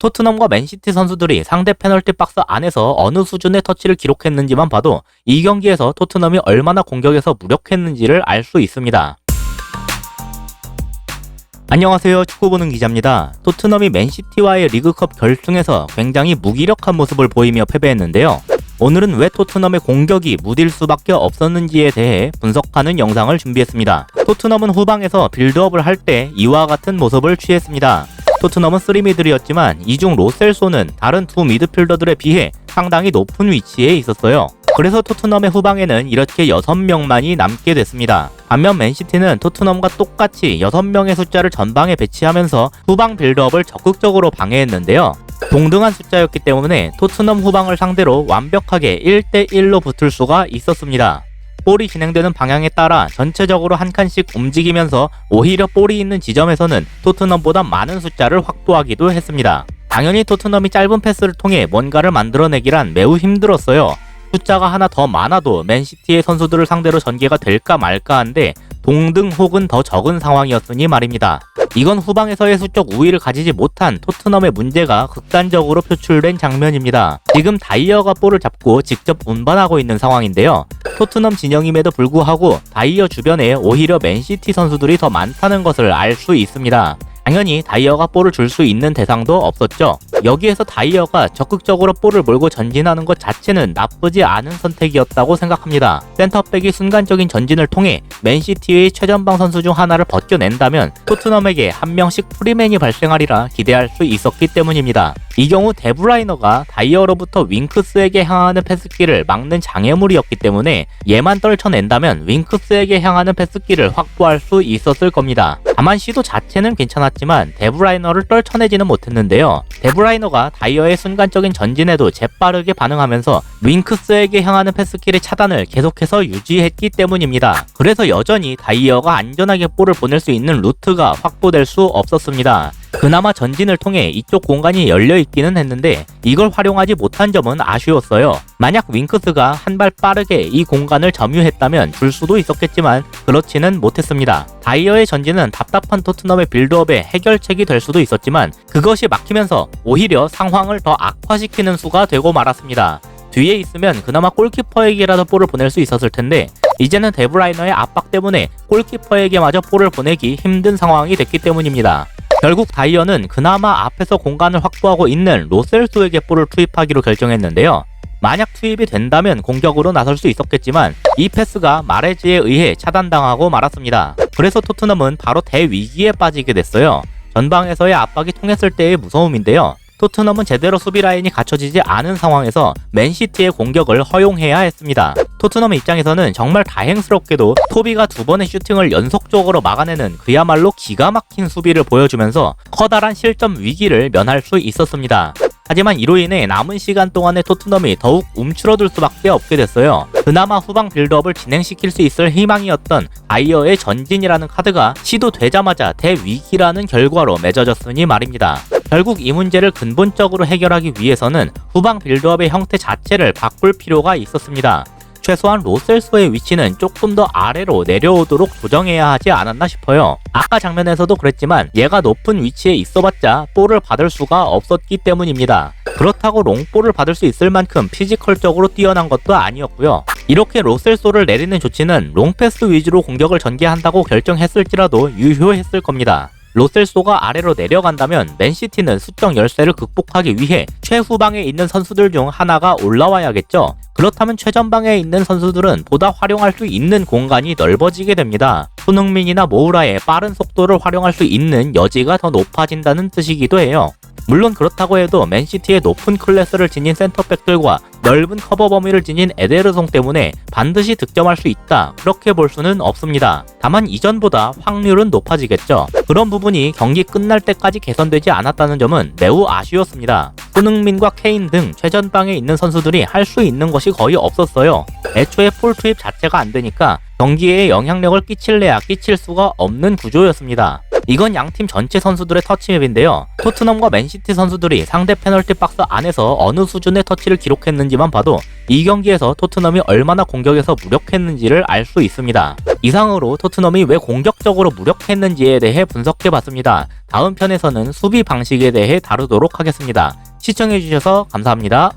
토트넘과 맨시티 선수들이 상대 페널티 박스 안에서 어느 수준의 터치를 기록했는지만 봐도 이 경기에서 토트넘이 얼마나 공격에서 무력했는지를 알 수 있습니다. 안녕하세요, 축구보는 기자입니다. 토트넘이 맨시티와의 리그컵 결승에서 굉장히 무기력한 모습을 보이며 패배했는데요. 오늘은 왜 토트넘의 공격이 무딜 수밖에 없었는지에 대해 분석하는 영상을 준비했습니다. 토트넘은 후방에서 빌드업을 할 때 이와 같은 모습을 취했습니다. 토트넘은 3미들이었지만 이중 로셀소는 다른 두 미드필더들에 비해 상당히 높은 위치에 있었어요. 그래서 토트넘의 후방에는 이렇게 6명만이 남게 됐습니다. 반면 맨시티는 토트넘과 똑같이 6명의 숫자를 전방에 배치하면서 후방 빌드업을 적극적으로 방해했는데요. 동등한 숫자였기 때문에 토트넘 후방을 상대로 완벽하게 1대1로 붙을 수가 있었습니다. 볼이 진행되는 방향에 따라 전체적으로 한 칸씩 움직이면서 오히려 볼이 있는 지점에서는 토트넘보다 많은 숫자를 확보하기도 했습니다. 당연히 토트넘이 짧은 패스를 통해 뭔가를 만들어내기란 매우 힘들었어요. 숫자가 하나 더 많아도 맨시티의 선수들을 상대로 전개가 될까 말까 한데 동등 혹은 더 적은 상황이었으니 말입니다. 이건 후방에서의 수적 우위를 가지지 못한 토트넘의 문제가 극단적으로 표출된 장면입니다. 지금 다이어가 볼을 잡고 직접 운반하고 있는 상황인데요. 토트넘 진영임에도 불구하고 다이어 주변에 오히려 맨시티 선수들이 더 많다는 것을 알 수 있습니다. 당연히 다이어가 볼을 줄 수 있는 대상도 없었죠. 여기에서 다이어가 적극적으로 볼을 몰고 전진하는 것 자체는 나쁘지 않은 선택이었다고 생각합니다. 센터백이 순간적인 전진을 통해 맨시티의 최전방 선수 중 하나를 벗겨낸다면 토트넘에게 한 명씩 프리맨이 발생하리라 기대할 수 있었기 때문입니다. 이 경우 데브라이너가 다이어로부터 윙크스에게 향하는 패스기를 막는 장애물이었기 때문에 얘만 떨쳐낸다면 윙크스에게 향하는 패스기를 확보할 수 있었을 겁니다. 다만 시도 자체는 괜찮았지만 데브라이너를 떨쳐내지는 못했는데요. 데브라이너가 다이어의 순간적인 전진에도 재빠르게 반응하면서 윙크스에게 향하는 패스킬의 차단을 계속해서 유지했기 때문입니다. 그래서 여전히 다이어가 안전하게 볼을 보낼 수 있는 루트가 확보될 수 없었습니다. 그나마 전진을 통해 이쪽 공간이 열려있기는 했는데 이걸 활용하지 못한 점은 아쉬웠어요. 만약 윙크스가 한 발 빠르게 이 공간을 점유했다면 줄 수도 있었겠지만 그렇지는 못했습니다. 다이어의 전진은 답답한 토트넘의 빌드업의 해결책이 될 수도 있었지만 그것이 막히면서 오히려 상황을 더 악화시키는 수가 되고 말았습니다. 뒤에 있으면 그나마 골키퍼에게라도 볼을 보낼 수 있었을 텐데 이제는 데브라이너의 압박 때문에 골키퍼에게마저 볼을 보내기 힘든 상황이 됐기 때문입니다. 결국 다이어는 그나마 앞에서 공간을 확보하고 있는 로셀소에게 볼을 투입하기로 결정했는데요. 만약 투입이 된다면 공격으로 나설 수 있었겠지만 이 패스가 마레즈에 의해 차단당하고 말았습니다. 그래서 토트넘은 바로 대위기에 빠지게 됐어요. 전방에서의 압박이 통했을 때의 무서움인데요. 토트넘은 제대로 수비 라인이 갖춰지지 않은 상황에서 맨시티의 공격을 허용해야 했습니다. 토트넘 입장에서는 정말 다행스럽게도 토비가 2번의 슈팅을 연속적으로 막아내는 그야말로 기가 막힌 수비를 보여주면서 커다란 실점 위기를 면할 수 있었습니다. 하지만 이로 인해 남은 시간 동안에 토트넘이 더욱 움츠러들 수밖에 없게 됐어요. 그나마 후방 빌드업을 진행시킬 수 있을 희망이었던 다이어의 전진이라는 카드가 시도되자마자 대위기라는 결과로 맺어졌으니 말입니다. 결국 이 문제를 근본적으로 해결하기 위해서는 후방 빌드업의 형태 자체를 바꿀 필요가 있었습니다. 최소한 로셀소의 위치는 조금 더 아래로 내려오도록 조정해야 하지 않았나 싶어요. 아까 장면에서도 그랬지만 얘가 높은 위치에 있어봤자 볼을 받을 수가 없었기 때문입니다. 그렇다고 롱볼을 받을 수 있을 만큼 피지컬적으로 뛰어난 것도 아니었고요. 이렇게 로셀소를 내리는 조치는 롱패스 위주로 공격을 전개한다고 결정했을지라도 유효했을 겁니다. 로셀소가 아래로 내려간다면 맨시티는 수적 열세를 극복하기 위해 최후방에 있는 선수들 중 하나가 올라와야겠죠. 그렇다면 최전방에 있는 선수들은 보다 활용할 수 있는 공간이 넓어지게 됩니다. 손흥민이나 모우라의 빠른 속도를 활용할 수 있는 여지가 더 높아진다는 뜻이기도 해요. 물론 그렇다고 해도 맨시티의 높은 클래스를 지닌 센터백들과 넓은 커버 범위를 지닌 에데르송 때문에 반드시 득점할 수 있다, 그렇게 볼 수는 없습니다. 다만 이전보다 확률은 높아지겠죠. 그런 부분이 경기 끝날 때까지 개선되지 않았다는 점은 매우 아쉬웠습니다. 손흥민과 케인 등 최전방에 있는 선수들이 할 수 있는 것이 거의 없었어요. 애초에 볼 투입 자체가 안 되니까 경기에 영향력을 끼칠래야 끼칠 수가 없는 구조였습니다. 이건 양팀 전체 선수들의 터치맵인데요. 토트넘과 맨시티 선수들이 상대 페널티 박스 안에서 어느 수준의 터치를 기록했는지만 봐도 이 경기에서 토트넘이 얼마나 공격에서 무력했는지를 알 수 있습니다. 이상으로 토트넘이 왜 공격적으로 무력했는지에 대해 분석해봤습니다. 다음 편에서는 수비 방식에 대해 다루도록 하겠습니다. 시청해주셔서 감사합니다.